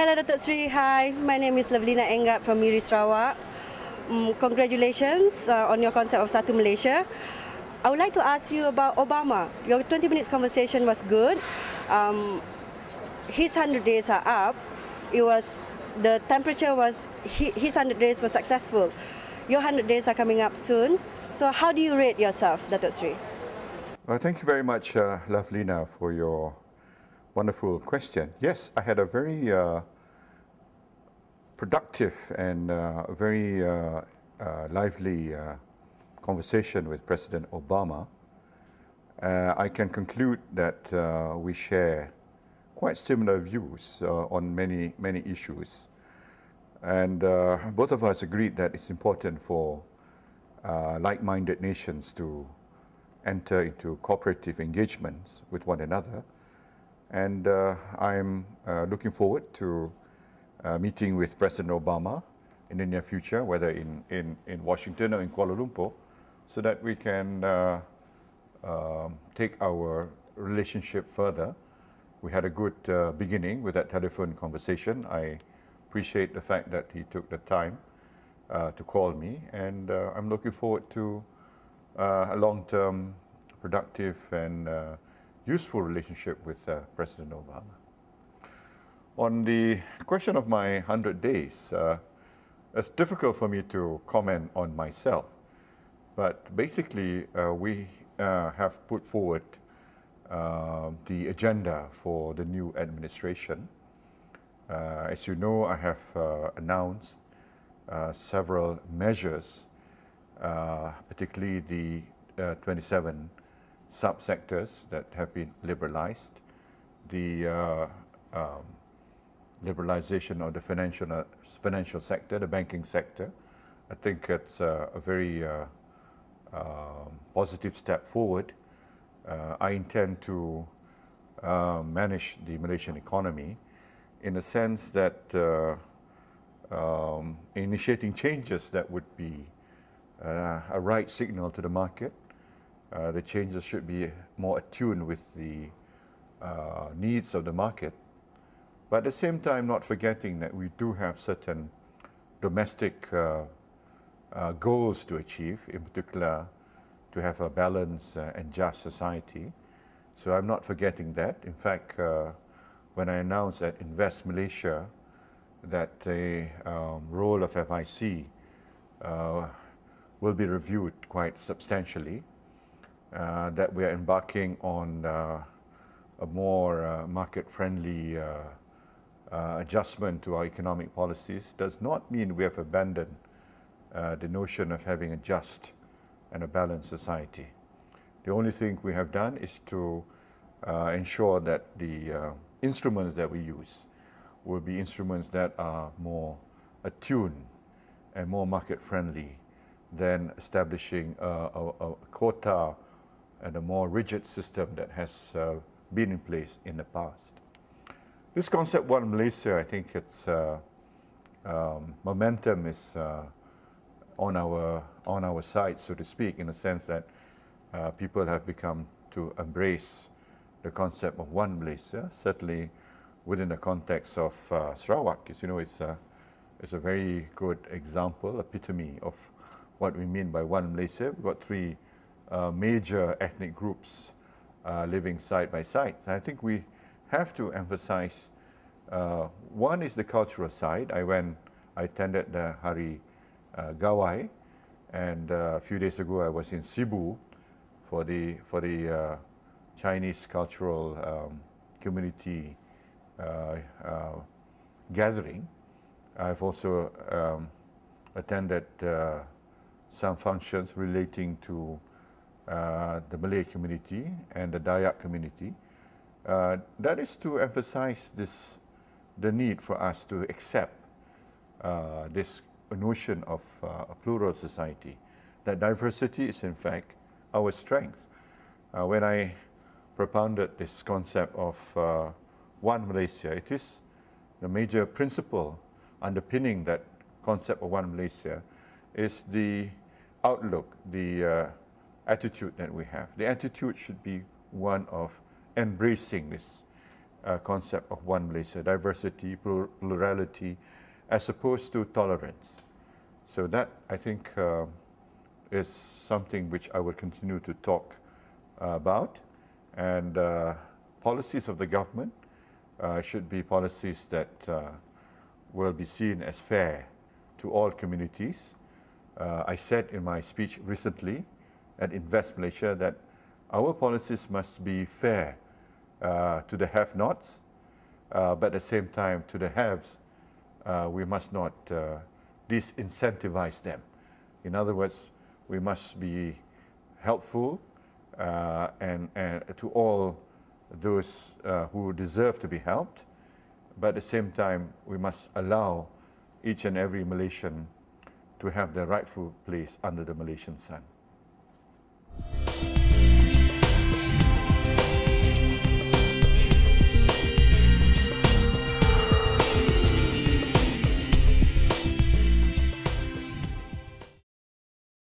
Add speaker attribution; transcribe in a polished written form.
Speaker 1: Hello, Dato Sri. Hi, my name is Loveleena Enggat from Miri, Sarawak. Congratulations on your concept of Satu Malaysia. I would like to ask you about Obama. Your 20 minutes conversation was good. His 100 days are up. The temperature was, his 100 days was successful. Your 100 days are coming up soon. So how do you rate yourself, Dato Sri?
Speaker 2: Well, thank you very much, Loveleena, for your wonderful question. Yes, I had a very productive and very lively conversation with President Obama. I can conclude that we share quite similar views on many issues. And both of us agreed that it's important for like-minded nations to enter into cooperative engagements with one another. And I'm looking forward to meeting with President Obama in the near future, whether in Washington or in Kuala Lumpur, so that we can take our relationship further. We had a good beginning with that telephone conversation. I appreciate the fact that he took the time to call me, and I'm looking forward to a long-term, productive and useful relationship with President Obama. On the question of my 100 days, it's difficult for me to comment on myself, but basically we have put forward the agenda for the new administration. As you know, I have announced several measures, particularly the 27 subsectors that have been liberalized, the liberalization of the financial sector, the banking sector. I think it's a very positive step forward. I intend to manage the Malaysian economy in a sense that initiating changes that would be a right signal to the market. The changes should be more attuned with the needs of the market, but at the same time not forgetting that we do have certain domestic goals to achieve, in particular to have a balanced and just society. So I'm not forgetting that. In fact, when I announced at Invest Malaysia that the role of FIC will be reviewed quite substantially, that we are embarking on a more market-friendly adjustment to our economic policies, does not mean we have abandoned the notion of having a just and a balanced society. The only thing we have done is to ensure that the instruments that we use will be instruments that are more attuned and more market-friendly than establishing a quota and a more rigid system that has been in place in the past. This concept, One Malaysia, I think its momentum is on our side, so to speak, in the sense that people have become to embrace the concept of One Malaysia, certainly within the context of Sarawak. As you know, it's a very good example, epitome of what we mean by One Malaysia. We've got three major ethnic groups living side by side. I think we have to emphasize, one is the cultural side. I attended the Hari Gawai, and a few days ago I was in Cebu for the Chinese cultural community gathering. I've also attended some functions relating to the Malay community and the Dayak community. That is to emphasize the need for us to accept this notion of a plural society, that diversity is in fact our strength. When I propounded this concept of One Malaysia, it is the major principle underpinning that concept of One Malaysia is the outlook, the attitude that we have. The attitude should be one of embracing this concept of one Malaysia, diversity, plurality, as opposed to tolerance. So that, I think, is something which I will continue to talk about. And policies of the government should be policies that will be seen as fair to all communities. I said in my speech recently at Invest Malaysia that our policies must be fair to the have-nots, but at the same time to the haves, we must not disincentivize them. In other words, we must be helpful and to all those who deserve to be helped, but at the same time, we must allow each and every Malaysian to have their rightful place under the Malaysian sun.